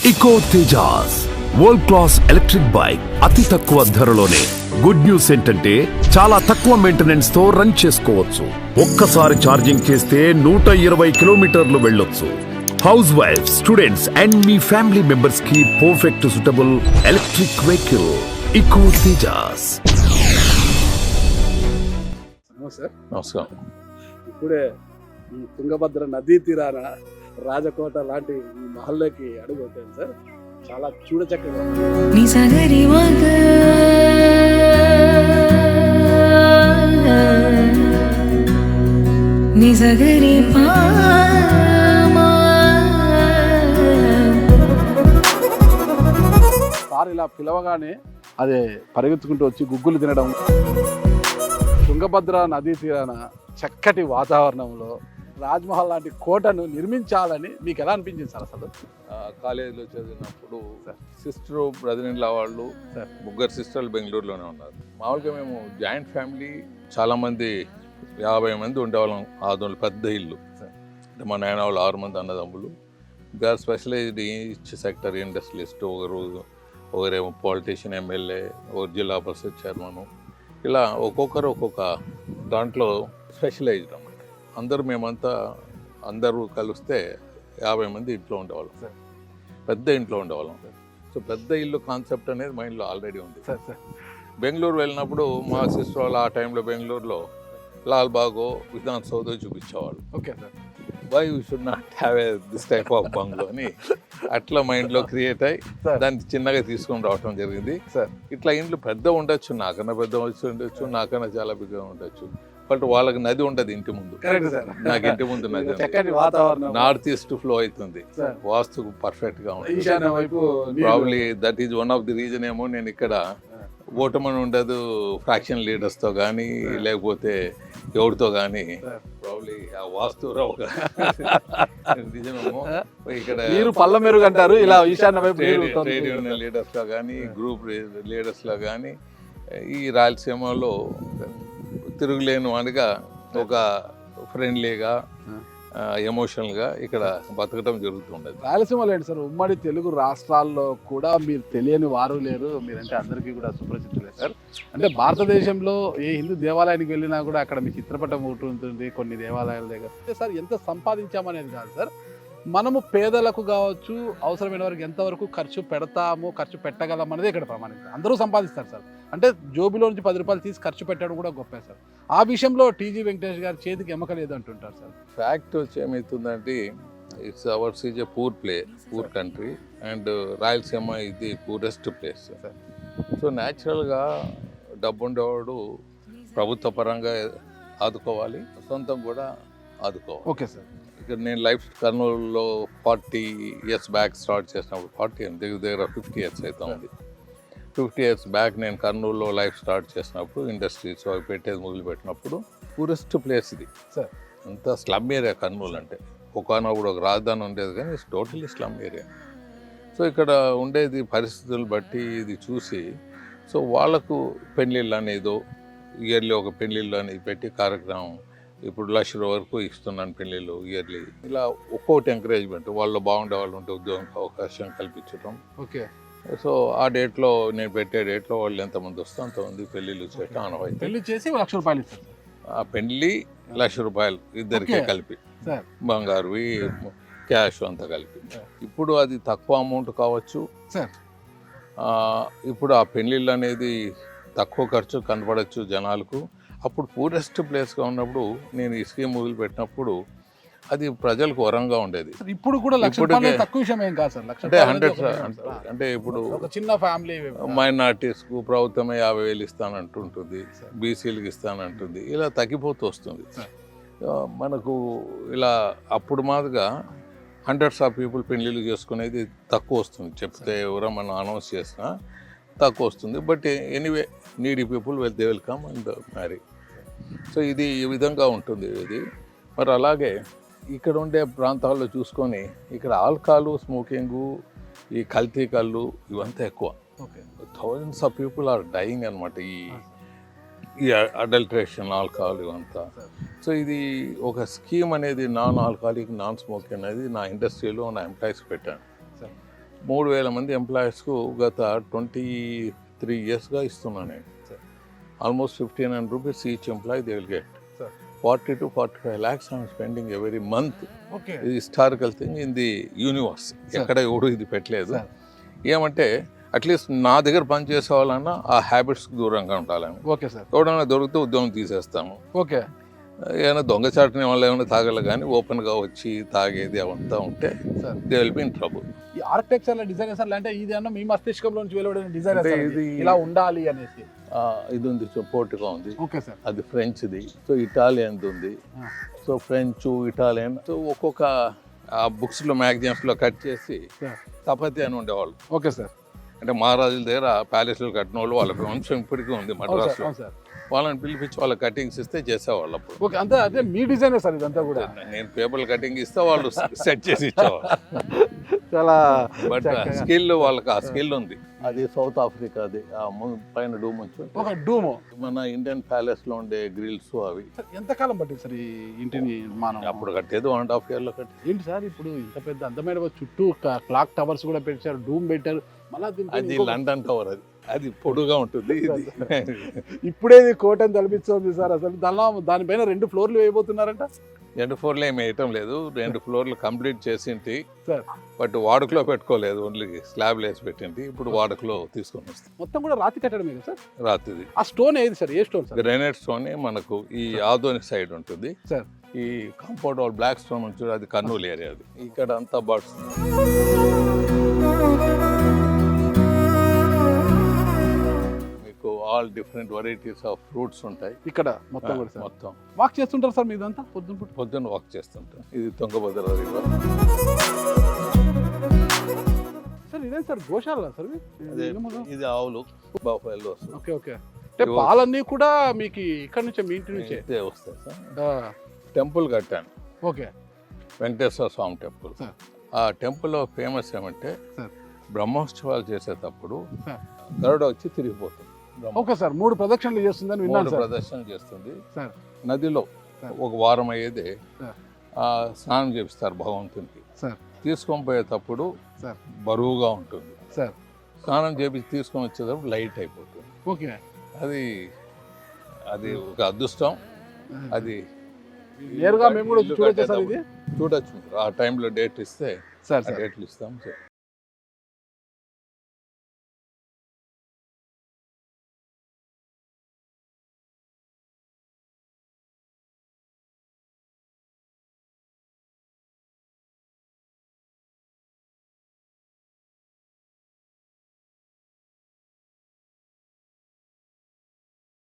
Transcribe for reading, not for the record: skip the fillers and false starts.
ఇకో Tejas world class electric bike అతి తక్కువ ధరలోనే. Good news ఏంటంటే చాలా తక్కువ మెయింటెనెన్స్ తో రన్ చేసుకోవచ్చు. ఒక్కసారి ఛార్జింగ్ చేస్తే 120 కిలోమీటర్లు వెళ్ళొచ్చు. House wife, students and me family members కి పర్ఫెక్ట్ సూటబుల్ ఎలక్ట్రిక్ వెహికల్ ఇకో తేజాస్. నమస్కారం. ఇప్పుడే ఈ తుంగభద్ర నదీ తీరాన రాజకోట లాంటి ఈ మహల్లోకి అడుగు పెట్టాను సార్. చాలా చూడచక్కగా సార్ ఇలా పిలవగానే అదే పరిగెత్తుకుంటూ వచ్చి గుగ్గులు తినడం, తుంగభద్ర నదీ తీరాన చక్కటి వాతావరణంలో రాజ్మహల్ లాంటి కోటను నిర్మించాలని మీకు ఎలా అనిపించింది సార్? అసలు కాలేజీలో చదివినప్పుడు సిస్టర్ బ్రదర్ ఇన్ లా వాళ్ళు ముగ్గురు సిస్టర్లు బెంగళూరులోనే ఉన్నారు. మామూలుగా మేము జాయింట్ ఫ్యామిలీ, చాలామంది 50 మంది ఉండేవాళ్ళం. ఆదోళ్ళు పెద్ద ఇల్లు. అంటే మా నాయన వాళ్ళు 6 మంది అన్నదమ్ములు. ఇంకా స్పెషలైజ్డ్ ఈచ్ సెక్టర్ ఇండస్ట్రియలిస్ట్, ఒకరేమో పాలిటీషియన్, ఎమ్మెల్యే, ఒక జిల్లా పరిషత్ చైర్మన్, ఇలా ఒక్కొక్కరు ఒక్కొక్క దాంట్లో స్పెషలైజ్డ్ అన్నమాట. అందరూ కలిస్తే 50 మంది ఇంట్లో ఉండేవాళ్ళం సార్. పెద్ద ఇంట్లో ఉండేవాళ్ళం సార్. సో పెద్ద ఇల్లు కాన్సెప్ట్ అనేది మైండ్లో ఆల్రెడీ ఉంది సార్. బెంగళూరు వెళ్ళినప్పుడు మా సిస్టర్ వాళ్ళు ఆ టైంలో బెంగళూరులో లాల్బాగో, విధాన్ సౌధ చూపించేవాళ్ళు. Okay sir, why you should not have this type of bungalow అని అట్లా మైండ్లో క్రియేట్ అయ్యి దాన్ని చిన్నగా తీసుకొని రావటం జరిగింది సార్. ఇట్లా ఇండ్లు పెద్ద ఉండొచ్చు, నాకన్నా పెద్ద ఉండొచ్చు, నాకన్నా చాలా పెద్దగా ఉండొచ్చు. బట్ వాళ్ళకి నది ఉండదు ఇంటి ముందు. నాకు ఇంటి ముందు నది, నార్త్ ఈస్ట్ ఫ్లో అవుతుంది, వాస్తుకు పర్ఫెక్ట్ గా ఉంటుంది. Probably that is one of the reason ఏమో నేను ఇక్కడ ఓటమని ఉండదు ఫ్రాక్షన్ లీడర్స్తో కానీ లేకపోతే ఎవరితో కానీ. ప్రాబ్లీ ఆ వాస్తు నిజమేమో. ఇక్కడ పళ్ళ మెరుగు అంటారు, ఇలా ట్రేడ్ యూనియన్ లీడర్స్ లో కానీ, గ్రూప్ లీడర్స్ లో కానీ, ఈ రాయలసీమలో తిరుగులేని వాడిగా ఒక ఫ్రెండ్లీగా, ఎమోషనల్గా ఇక్కడ బతకడం జరుగుతుండదు. రాయలసీమలో ఏంటి సార్, ఉమ్మడి తెలుగు రాష్ట్రాల్లో కూడా మీరు తెలియని వారు లేరు. మీరంటే అందరికీ కూడా సుపరిచితులే సార్. అంటే భారతదేశంలో ఏ హిందూ దేవాలయానికి వెళ్ళినా కూడా అక్కడ మీ చిత్రపటం ఒకటి ఉంటుంది, కొన్ని దేవాలయాల దగ్గర. అంటే సార్ ఎంత సంపాదించామనేది కాదు సార్, మనము పేదలకు కావచ్చు, అవసరమైన వారికి ఎంతవరకు ఖర్చు పెడతాము, ఖర్చు పెట్టగలం అనేది ఇక్కడ ప్రమాణించారు. అందరూ సంపాదిస్తారు సార్. అంటే జోబులో నుంచి 10 రూపాయలు తీసి ఖర్చు పెట్టడం కూడా గొప్పే సార్. ఆ విషయంలో టీజీ వెంకటేష్ గారి చేతికి ఎమ్మకలేదు అంటుంటారు సార్. ఫ్యాక్ట్ వచ్చి ఏమవుతుందంటే, it's hours is a poor country and Rayalaseema ఇది ది పూరెస్ట్ ప్లేస్. సో న్యాచురల్గా డబ్బు ఉండేవాడు ప్రభుత్వ పరంగా ఆదుకోవాలి, సొంతం కూడా ఆదుకోవాలి. Okay sir. ఇక్కడ నేను లైఫ్ కర్నూలులో 40 ఇయర్స్ బ్యాక్ స్టార్ట్ చేసినప్పుడు, 40 దగ్గర 50 ఇయర్స్ అయితే ఉంది. 50 ఇయర్స్ బ్యాక్ నేను కర్నూలులో లైఫ్ స్టార్ట్ చేసినప్పుడు, ఇండస్ట్రీస్ అవి పెట్టేది మొదలుపెట్టినప్పుడు టూరిస్ట్ ప్లేస్ ఇది సార్. అంతా స్లమ్ ఏరియా కర్నూలు అంటే. ఒకనప్పుడు ఒక రాజధాని ఉండేది కానీ it's totally slum area. So ఇక్కడ ఉండేది పరిస్థితులు బట్టి ఇది చూసి, సో వాళ్ళకు పెళ్ళిళ్ళు అనేదో ఇయర్లీ ఒక పెళ్ళిళ్ళు అనేది పెట్టి కార్యక్రమం, ఇప్పుడు 1 లక్ష వరకు ఇస్తున్నాను పెళ్ళిళ్ళు ఇయర్లీ. ఇలా ఒక్కొక్కటి ఎంకరేజ్మెంట్, వాళ్ళు బాగుండే వాళ్ళు ఉంటే ఉద్యోగం అవకాశం కల్పించడం. ఓకే. సో ఆ డేట్లో నేను పెట్టే డేట్లో వాళ్ళు ఎంతమంది వస్తే అంతమంది పెళ్ళిళ్ళు చేయటం ఆనవాయితీ. పెళ్లి చేసి 1 లక్ష రూపాయలు ఇస్తారు. ఆ పెళ్ళి 1 లక్ష రూపాయలు ఇద్దరికే కలిపి, బంగారువి క్యాష్ అంతా కలిపి. ఇప్పుడు అది తక్కువ అమౌంట్ కావచ్చు సార్. ఇప్పుడు ఆ పెళ్ళిళ్ళు అనేది తక్కువ ఖర్చు కనపడచ్చు జనాలకు. అప్పుడు పూరెస్ట్ ప్లేస్గా ఉన్నప్పుడు నేను ఈ స్కీమ్ మొదలు పెట్టినప్పుడు అది ప్రజలకు వరంగా ఉండేది. ఇప్పుడు కూడా తక్కువ విషయం ఏం కాదు సార్. అంటే 100 అంటే ఇప్పుడు ఒక చిన్న ఫ్యామిలీ మైనార్టీస్కు ప్రభుత్వమే 50,000 ఇస్తానంటుంటుంది, బీసీలకు ఇస్తానంటుంది, ఇలా తగ్గిపోతూ వస్తుంది. మనకు ఇలా అప్పుడు మాదిరిగా హండ్రెడ్స్ ఆఫ్ పీపుల్ పెళ్ళిళ్ళు చేసుకునేది తక్కువ వస్తుంది. చెప్తే ఎవరో మనం అనౌన్స్ చేసినా తక్కువ వస్తుంది. But anyway needy people they will come and marry. So ఇది ఈ విధంగా ఉంటుంది ఇది. మరి అలాగే ఇక్కడ ఉండే ప్రాంతాల్లో చూసుకొని ఇక్కడ ఆల్కహాలు, స్మోకింగు, ఈ కల్తీ కళ్ళు ఇవంతా ఎక్కువ. Thousands of people are dying అనమాట ఈ అడల్ట్రేషన్, ఆల్కహాల్ ఇవంతా. సో ఇది ఒక స్కీమ్ అనేది నాన్ ఆల్కహాలిక్, నాన్ స్మోకింగ్ అనేది నా ఇండస్ట్రీలో నా ఎంప్లాయీస్ పెట్టాను. 3,000 మంది ఎంప్లాయీస్కు గత 23 ఇయర్స్గా ఇస్తున్నాను నేను. Almost 1,500 rupees each employee they will get. 40 to 45 lakhs I'm spending every month. Okay ఇది historical thing in the universe. ఎక్కడ ఎవడు ఇది పెట్టలేదు. ఏమంటే అట్లీస్ట్ నా దగ్గర పని చేసే వాళ్ళన్నా ఆ హ్యాబిట్స్కి దూరంగా ఉండాలని. Okay sir. ఎవడన్నా దొరికితే ఉద్యోగం తీసేస్తాము. ఓకే ఏమైనా దొంగచాటుని వాళ్ళు ఏమైనా తాగల కానీ ఓపెన్గా వచ్చి తాగేది అవంతా ఉంటే sir. They will be in trouble. ఈ ఆర్కిటెక్చర్ డిజైనర్ సార్ అంటే ఇది అన్న మీ మస్తిష్కంలో నుంచి వెలువడిన డిజైన్ అంటే ఇది ఇలా ఉండాలి అనేసి. ఇది ఉంది పోర్టుగా ఉంది, ఓకే సార్. అది ఫ్రెంచ్ది. సో ఇటాలియన్ది ఉంది. సో ఫ్రెంచ్ ఇటాలియన్ సో ఒక్కొక్క బుక్స్లో మ్యాగజైన్స్లో కట్ చేసి తపతి అని ఉండేవాళ్ళు. Okay sir. అంటే మహారాజుల దగ్గర ప్యాలెస్లు కట్టిన వాళ్ళు వాళ్ళ వంశం ఇప్పటికీ ఉంది మద్రాసులో. అవును సార్. వాళ్ళని పిలిపించి వాళ్ళ కటింగ్స్ ఇస్తే చేసేవాళ్ళు అప్పుడు. ఓకే అంతే అదే మీ డిజైనే సార్ ఇదంతా కూడా. నేను పేపర్ కటింగ్ ఇస్తే వాళ్ళు సెట్ చేసి ఇచ్చేవాళ్ళు. చాలా బట్ స్కిల్ వాళ్ళకి ఆ స్కిల్ ఉంది. అది సౌత్ ఆఫ్రికాది. ఆ పైన డూమ్ ఒక డూము మన ఇండియన్ ప్యాలెస్ లో ఉండే గ్రిల్స్ అవి. ఎంతకాలం పట్టింది సార్ ఈ ఇంటిని మనం అప్పుడు కట్టేది 1.5 years కట్టి. ఏంటి సార్ ఇప్పుడు ఇంత పెద్ద అందమైన చుట్టూ క్లాక్ టవర్స్ కూడా పెట్టారు, డూమ్ పెట్టారు. మళ్ళీ అది లండన్ టవర్. అది పొడుగా ఉంటుంది. ఇప్పుడే కోట అని తలపిస్తుంది సార్. అసలు దానిపైన 2 floors వేయబోతున్నారంట. 2 floors ఏమి వేయటం లేదు. 2 floors కంప్లీట్ చేసింటి సార్. బట్ వాడుకలో పెట్టుకోలేదు. ఓన్లీ స్లాబ్ వేసి పెట్టింటి. ఇప్పుడు వాడుకలో తీసుకొని వస్తాం. మొత్తం కూడా రాతి కట్టడమే కదా సార్. రాత్రిది. ఆ స్టోన్ ఏది సార్? ఏ స్టోన్ సార్? గ్రానైట్ స్టోన్ మనకు ఈ ఆదోని సైడ్ ఉంటుంది సార్. ఈ కాంపౌండ్ వాల్ బ్లాక్ స్టోన్ ఉంటుంది, అది కర్నూలు ఏరియా. అది ఇక్కడ అంతా బర్డ్స్. మీకు all different varieties of fruits ఉంటాయి ఇక్కడ మొత్తం కూడా సార్. మొత్తం వాక్ చేస్తుంటారు సార్ మీదంతా పొద్దున పొద్దున్న వాక్ చేస్తుంటాం. ఇది తుంగభద్ర రివర్. సార్ ఇదే సార్ గోశాల సార్ ఇది ఆవులు బఫెలో. Okay okay. అంటే పాలన్నీ కూడా మీకు ఇక్కడ నుంచే మీ ఇంటి నుంచే వస్తాయి సార్. టెంపుల్ కట్టాను. ఓకే. వెంకటేశ్వర స్వామి టెంపుల్. సార్. ఆ టెంపుల్లో ఫేమస్ ఏమంటే సార్ బ్రహ్మోత్సవాలు చేసేటప్పుడు సార్ గరుడ వచ్చి తిరిగిపోతుంది. Okay sir. 3 ప్రదక్షిణలు చేస్తుందని విన్నాను సార్. ప్రదర్శన చేస్తుంది సార్. నదిలో సార్. ఒక వారం అయ్యేదే సార్. స్నానం చేపిస్తారు భగవంతునికి. సార్. తీసుకొని పోయేటప్పుడు సార్ బరువుగా ఉంటుంది. సార్. స్నానం చేపించి తీసుకొని వచ్చేటప్పుడు లైట్ అయిపోతుంది. ఓకే. అది అది ఒక అదృష్టం. అది నేరుగా మేము కూడా చూడొచ్చు సార్. ఇది చూడొచ్చు. ఆ టైంలో డేట్ ఇస్తే సార్ డేట్లు ఇస్తాం.